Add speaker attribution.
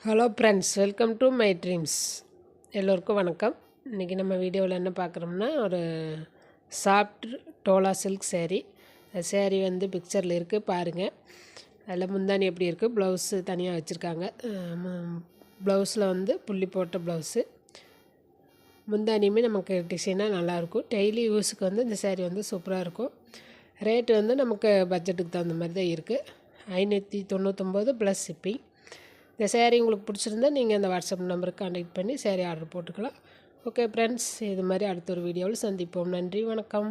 Speaker 1: Hello friends, welcome to my dreams. எல்லோருக்கும் வணக்கம். இன்றைக்கி நம்ம வீடியோவில் என்ன பார்க்குறோம்னா, ஒரு சாஃப்ட் டோலா சில்க் சேரீ. அந்த சேரீ வந்து பிக்சரில் இருக்குது பாருங்கள். அதில் முந்தானி எப்படி இருக்குது, ப்ளவுஸு தனியாக வச்சுருக்காங்க. ப்ளவுஸில் வந்து புள்ளி போட்ட ப்ளவுஸு. முந்தானியுமே நமக்கு டிசைனாக நல்லாயிருக்கும். டெய்லி யூஸுக்கு வந்து இந்த சேரீ வந்து சூப்பராக இருக்கும். ரேட்டு வந்து நமக்கு பட்ஜெட்டுக்கு தகுந்த மாதிரி தான் இருக்குது. 599 ப்ளஸ் ஷிப்பிங். இந்த சேரீ உங்களுக்கு பிடிச்சிருந்தா நீங்கள் அந்த வாட்ஸ்அப் நம்பருக்கு கான்டாக்ட் பண்ணி சேரீ ஆர்டர் போட்டுக்கலாம். ஓகே ஃப்ரெண்ட்ஸ், இது மாதிரி அடுத்த ஒரு வீடியோவில் சந்திப்போம். நன்றி, வணக்கம்.